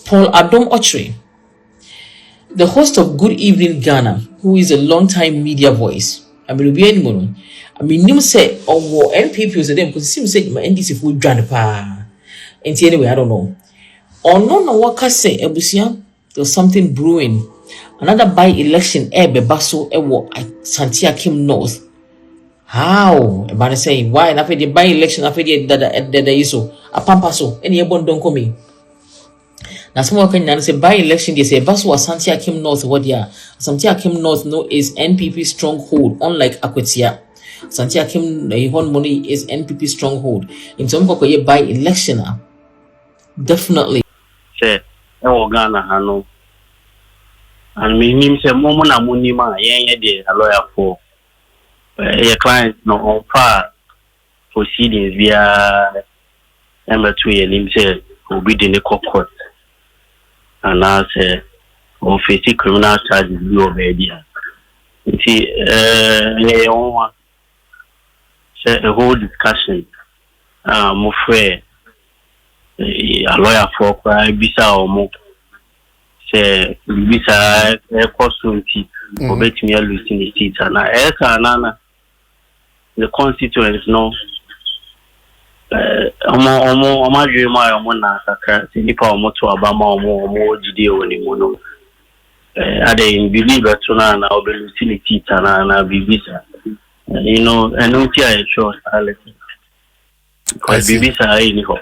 Paul Adom Ochre, the host of Good Evening Ghana, who is a long-time media voice. I mean, be anyone. I mean, you say, oh, NPP was a them because it seems like my NDC food done pa. And anyway, I don't know. Or no, what can say, Ebusia, there's something brewing. Another by-election, Basso, Asante Akyem North. How? Everybody say, why? And after the by-election, after the iso, a pampaso, any ebon don't come in. Now, someone can say by-election, they say, Basso Asante Akyem North, what ya? Asante Akyem North no is NPP stronghold, unlike Akwetia. Asante Akyem money is NPP stronghold. In some of the by-election, definitely. Say, Ghana, Hano. And me name say Momona Munima, a lawyer for a client no on par proceedings via number 2 and him say will be the court and I say or facing criminal charges you idea. You see say a whole discussion more fair a lawyer for bisa or more. Say visa costume or bet me a losing the seat and the constituents no my dream my nipa moto abama more GDO anymore. Are they in believer to na or be losing the seat and be visa? You know, and no tea short because visa anyhow.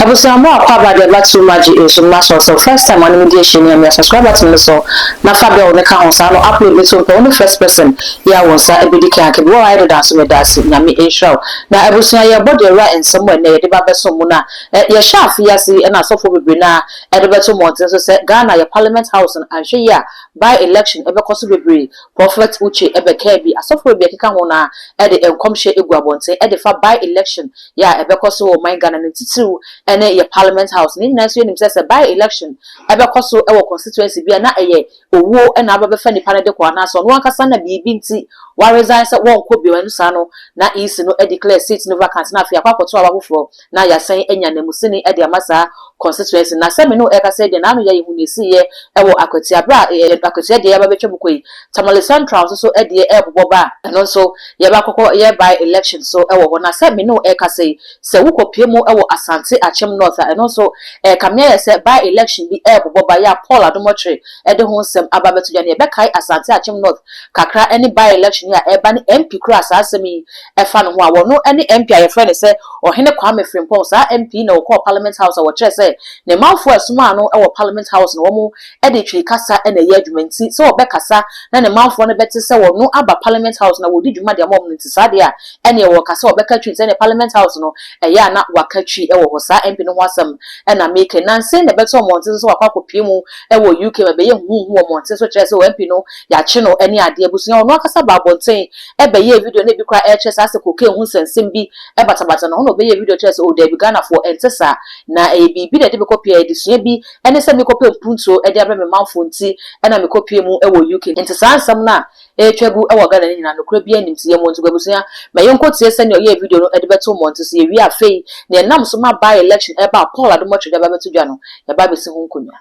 Abusamu akwaba de batu maji so maso so first time on mediation ya subscribe to me so na fabia on ka honsa no upload me so only first person ya wonsa ebedi kan ke bo ayi da so me da si na me inshaw na abusuya ya body right in somewhere na de ba beso mu na ya shafi ya si na so for bebre na e de beto mo so say Ghana ya parliament house and ahwe ya by election ebe koso bebre prophet uche ebe ka bi asofo bi keka ho na e de enkomhye egu abonte e de fa by election ya ebe koso o man Ghana ntitiu ene ye parliament house ni na so nim say by election ebe koso e wo constituency bia na eye owo e na aba be fa nipa ne de kwa na so no ankasa na bibi nti wa resign say won ko bi wanu sa no na isi no e declare seat no vacant na afia kwakoto abafofro na ya san enya na musini e de amasa constituency na se me no e ka say de na no ye hunesi ye e wo akwati abra akwati de ya ba betwe bukoi Tamale Central so e de e boba no so ye ba kokko ye by election so e wo na se me no e ka say se wo kopie mu e wo Asante Akyem North and also kamia say by election bi e boba ya Paul Adomotre e de ho nsem aba beto ya ne be kai Asante Akyem North kakra any by election ya e ba ne MP kura asasemi e fa no ho a wo no any MP a ye friend say ohene Kwame Frimpong sa MP na wo call parliament house a wo kire say ne manfo asuma no e wo parliament house no wo mu e de twi kasa e na ye adwumanti so wo be kasa na ne manfo no beti say wo no aba parliament house na wo di dwuma de amom nti sa de a e ne wo kasa wo be ka twi say ne parliament house no e ya na waka twi e wo sa MP no ho asem e na make nanse ne beto monte so wakwa kopie mu e wo UK me be ye hu monte so kire say wo MP no ya che no ene ade abusu no akasa ba bonten e be ye video na bi kwa e kire say se koke hu sensem bi e batabata no no be ye video kire say o da bi Ghana for entesa na e bibi de be kopie edisua bi ene se me kopie punto e de abra me manfo nti e na me kopie mu e wo UK entesa ansam na e twagu e wo Ghana ni na no kura bi anim ti ye monte gabusua me ye nkotie se ne ye video no e de beto monte so ye wi afei ne nam so ma by election e ba Paul Adomotre de ba beto dwa no ya ba be se ho nkonya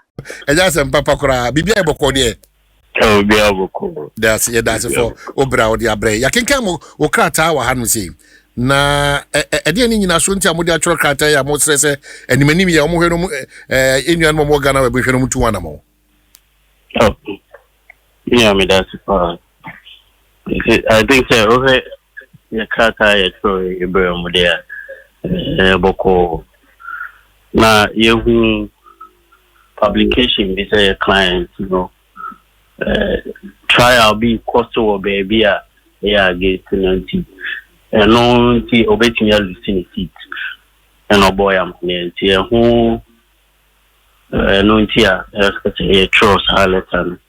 eja se mpapa kora bibia e bokọ de Oh, be able to. That's for Obra or the Abre. Ya can come or crata or Hanusi. Na a dear Nina Sunti Amudia Trocata, ya Moses, and many in your Mogana, we can to one more. Oh, yeah, me that's I think so. Okay, the Kata, a Ibrahim there, Boko. Na you publication, we say a client, you know. Trial be cost or baby, yeah, against 90. And no tea obeying your listening seat. And no boy, I'm here. Who no tea, a trust, Harleton.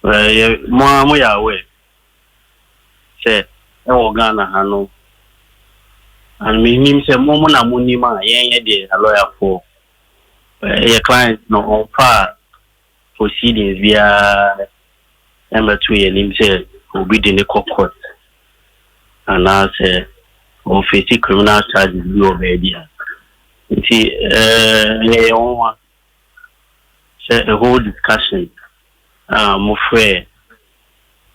More away. Say, oh, Ghana, Hano. And me name say, Momona Munima, yeah, a lawyer for a client no on par. Proceedings via number 2 and him say will be the court and I say or facing criminal charges be already. See, a whole discussion. More fair.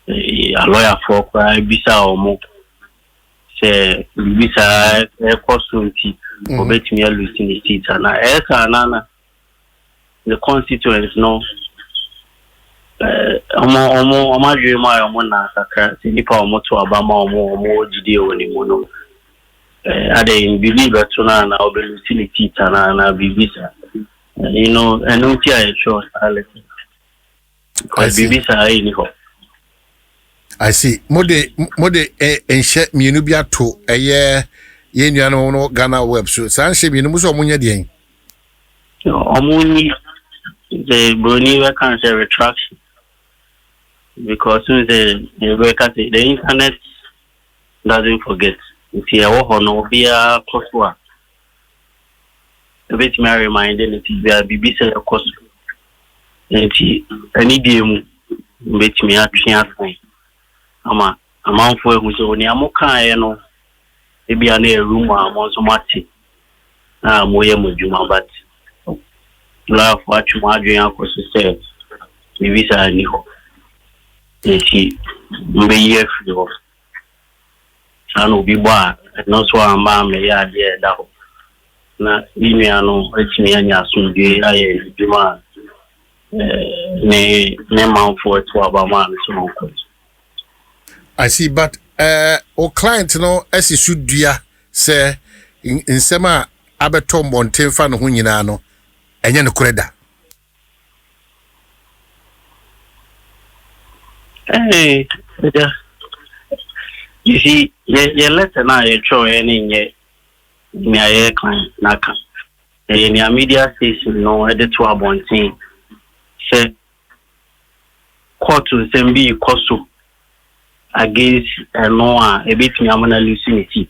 A lawyer for bisa or more. Say, bisa a constituency or bet me a losing the seats. And I the constituents no. Omo dream my omo na sakra. Si nipa omo to abama omo jide oni mono. Ade in believe that na obe losing the seats na bibisa. You know, I don't see a short reality. Because bibisa any ho. I see. Mode enche mienu bia to eye ye nuano no Ghana web so san she mienu muso omunya den. Omuni the brony we can say retraction because the internet doesn't forget. If you are no be a coswa. A bit me reminded it is a BBC cost. Any game bet me at Chian. Ama amount for who's only a moka, no, maybe a near room or Monsomati. Moya Mujuma, but laugh what you are doing, of says, maybe I knew. And she may hear for San will be bar, and not so a man may add there down. Na iniano, it's me and Yasun, I demand. Name out for 12 man, so I see, but o client no as should dia say in sema abetom bonten fa no ho nyina no enye ne koreda. Hey, you see, you letter na you show any me a client naka. In your media station no edit to abontin say court to sembi koso against no a bit me amana losing it.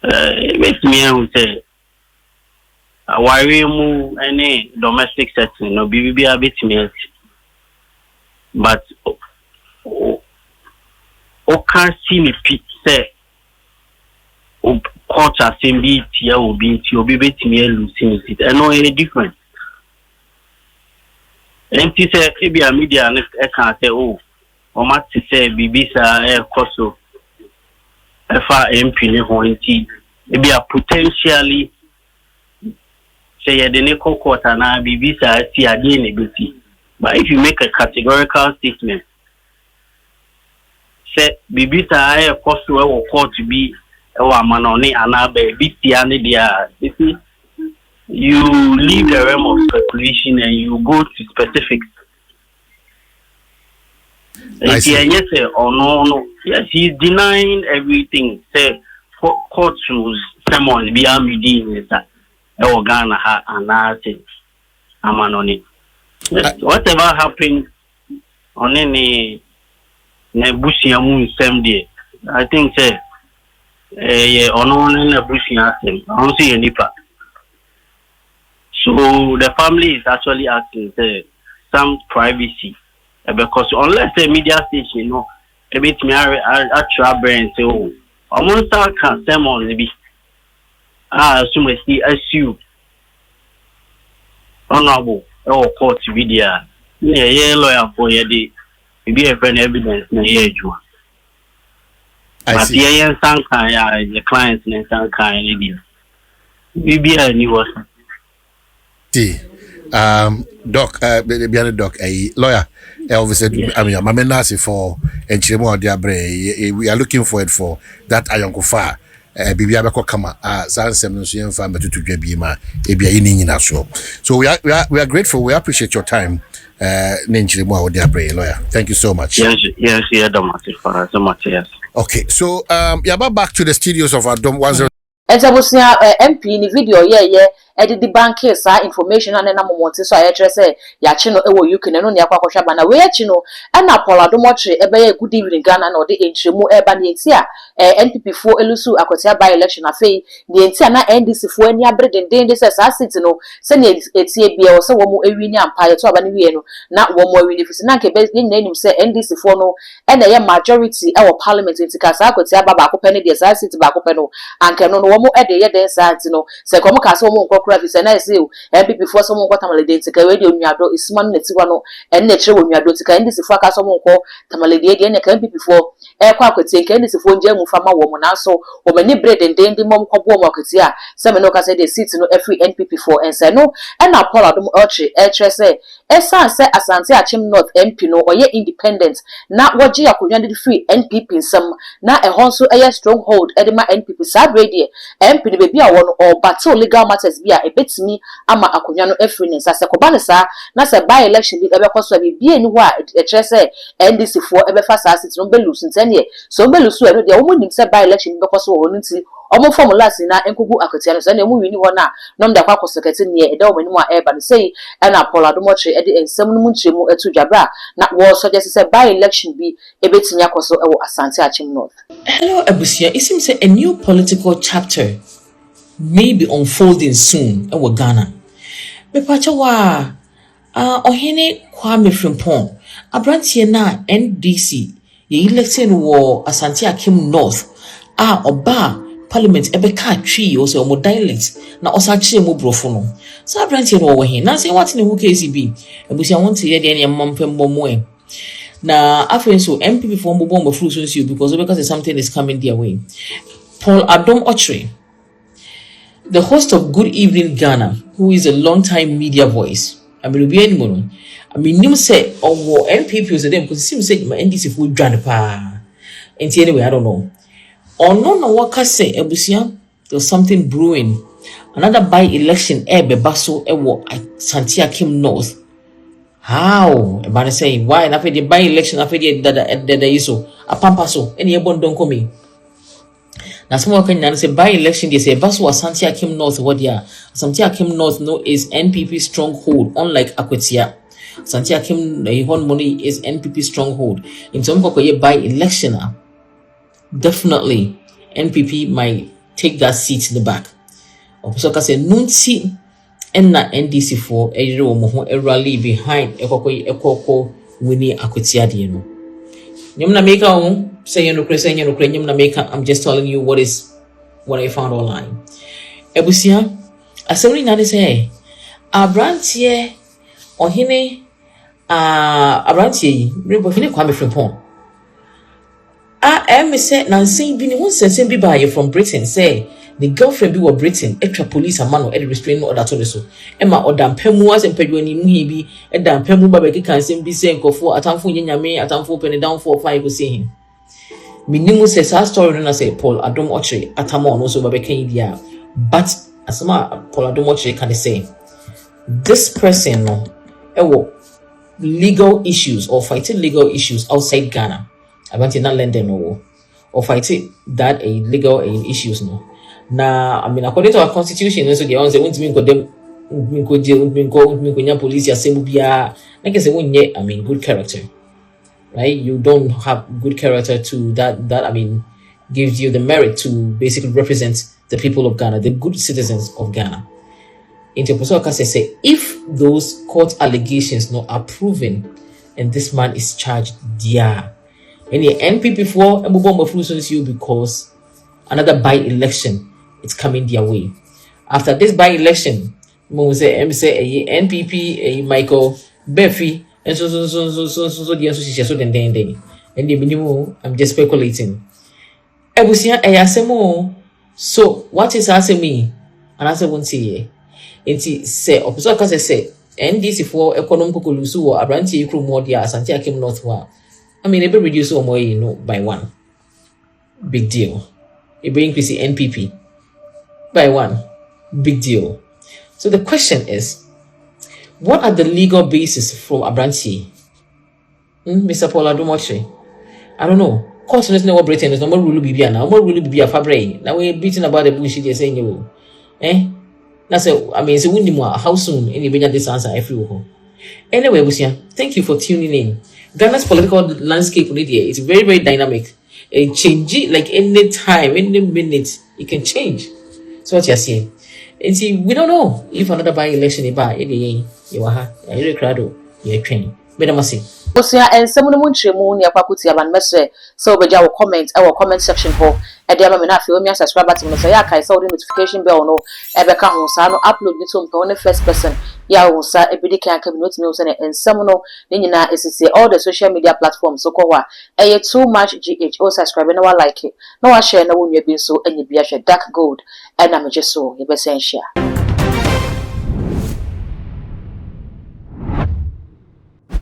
It makes me say why we move any domestic setting no be a bit me, but can't see me say court assembly tia will be bit me losing it. I know any different. And she said maybe a media and I can't say or much to say bibisa air coso FRMP ne maybe a potentially say the nickel quarter na bibisa see again. But if you make a categorical statement, say bibisa air coso or court to be a man on it and a you leave the realm of speculation and you go to specifics. Yes, or no. Yes, he's denying everything. Say, court should someone be a meeting that Ghana and I say, I'm on it. Whatever happened on any Nebusia moon same day, I think, say, on Nebusia, I don't see any part. So the family is actually asking some privacy. Because unless a media station, a bit me actual brain say, I'm on start can someone be assume SU honorable or court video. Yeah, lawyer for your day. Be a friend evidence na here. But yeah, some kind the clients and some kind idea. We be a new one. See, doc, doc, a lawyer. Obviously, I mean, I'm nasi for enchilemo diabre. We are looking forward for that ayonkofa. Bibi abeko kama sansem no so yemfa metutu dwa bi ma ebia yini nyina so. So we are grateful. We appreciate your time. Nenchilemo diabre lawyer. Thank you so much. Yes, for so much. Yes. Okay, so back to the studios of our Dom 10. Esa busia MP ni video ye edi di bank sa information and na momonte so ayekere say ya chi no ewo UK no ne akwa kwahwa ba na we achi no na Paula Domotre ebe ya good evening Ghana na odi entremu eba ne enti a NPP fo elusu akotia by election afei ne enti a na NDC fo ani abre denden de say sa city no se ne etie bia wo se wo mo ewi ni ampa ye to aba ne wie no na wo mo ewi ne fisi na nke be ne nim say NDC fo no na ye majority e wo parliament enti ka sa akotia baba akopɛ ne de sa city ba akopɛ no anke no wo mo de ye den sa ati no se ko mo ka so mo nkokora fi se na se NPP fo so mo nkotamale de enti ka we de onwado isuma no netiwa no na kire onwado enti ka NDC fo aka so mo nko tamale de ne ka NPP fo kwa akotie nke NDC fo nje mu fama wo mo na so wo mani bread den mom kwobo mo akotia se me no ka se de seat no every NPP fo ense no na Paul Adom Ochi kire se esa se Asante Akyem North MP no oye independent na woji akonwa de free NPP nsam na ehon so eye stronghold edema NPP sad radio MP ne bebi a wo no battle legal matters bi a ebetimi ama akonwa no free ne sa se ko ba ne sa na se by election bi ebe kwaso bi bi eni ho a kire se NDC fo ebe fa sa sit no be lose ntene so be lose e no de wo nim se by election bi kwaso wo no nti omo formulas na enkugu akotia no se na mu wini ho na nom da kwa kosekete ne e da wo manimu a eba no sei na Paul Adom Ochi e de ensem no mu ntremu etu dwabra na wo suggest se by election bi ebetimi akoso e wo Asante Akyem North. Hello, Abusia. It seems a new political chapter may be unfolding soon in Ghana. Bepachawa, Ohene Kwame Frimpong, Abrantie na NDC, ye election war Asante Akyem North, Oba, Parliament, Ebeka tree, also more dialects, na Osachi mo brofono. So Abrantie no over here. Now say what in the who KCB, Abusia want to hear the any mumpembo moe. Na after so MPP for mobile fruits you because something is coming their way. Paul Adom Ochi, the host of Good Evening Ghana, who is a long-time media voice. I mean, be anyone. I mean, you say or MPP was them because it seems like my NDC food dran pa. And anyway, I don't know. Or no what can say Ebusia, there's something brewing. Another by-election ebe baso ewo Asante Akyem North. How? Everybody say why? After the by-election, after the iso, a pampaso, any ebon don't come in. Now, someone can say by-election, they say Basu Asante Akyem North, what ya? Asante Akyem North no is NPP stronghold, unlike Akwetia. Asante Akyem Ihon money is NPP stronghold. In some by-election, definitely NPP might take that seat in the back. So, I say, Nunti. And na NDC for a rally behind a winnie Akwetia no. Nyamna maker say no Christian Nyamna maker. I'm just telling you what I found online. Ebusia, assembly na say Abrantie Ohene Abrantie Hine Kwame Frimpong. I say Nancy Bini won't send be by you from Britain say the girlfriend be were Britain, extra police and man or restraining order to so. Emma or damn Pemuas and Pedwini Muhibi, and damn Pemu Babaki can send be saying for Atamfu Yame, Atamfu penny down 4 or 5 will see him. Minimu says our story and I say Paul Adom Ochi, Atamon also Babaki dia. But as Paul Adom Ochi can say this person no legal issues or fighting legal issues outside Ghana. I want to not lend them no or fighting that a legal issues no. Na I mean according to our constitution so they say won't mean them go jail go police ya same bia like say won't I mean good character, right? You don't have good character to that I mean gives you the merit to basically represent the people of Ghana, the good citizens of Ghana. Interpreter say if those court allegations are proven and this man is charged any NPP for you because another by-election it's coming their way. After this by-election, say NPP, a Michael Befi, and so the association so then. And the minimum, I'm just speculating. Ebusia ayasemo. So what is asemi? And I won't see. And say opposite say NDC for economic kulusu or Abrantie crew more dia Asante Akyem North wa. I mean, it be reduce more by one. Big deal. It be increase the NPP by one. Big deal. So the question is, what are the legal basis for Abrantie? Mr. Paul Adom Ochi? I don't know. Course is no Britain is no more rule be now. More rule be a fabre. Now we're beating about the bullshit you're saying you. That's a, I mean, it's a windy more. How soon? Any bigger this answer everywhere. Anyway, Busia, thank you for tuning in. Ghana's political landscape is very, very dynamic. It changes like any time, any minute, it can change. So what you're saying. And see, we don't know if another by-election is by any you are a crowd, you're training. But I must say. Osia and someone munchemu ni akwakuti aban message so beja wo comment e wo comment section ho e dey ma na afi o mi subscribe button no so ya kai so the notification bell no e be ka ho sa no upload ni so mpe first person ya wo sa e bi kan kan no so na ensem no ni nyina esisi all the social media platforms so ko wa e too much gh o subscribe na wa like no wa share na wo nwa bi so enye bi ahwe dark gold e na me je so e be sen share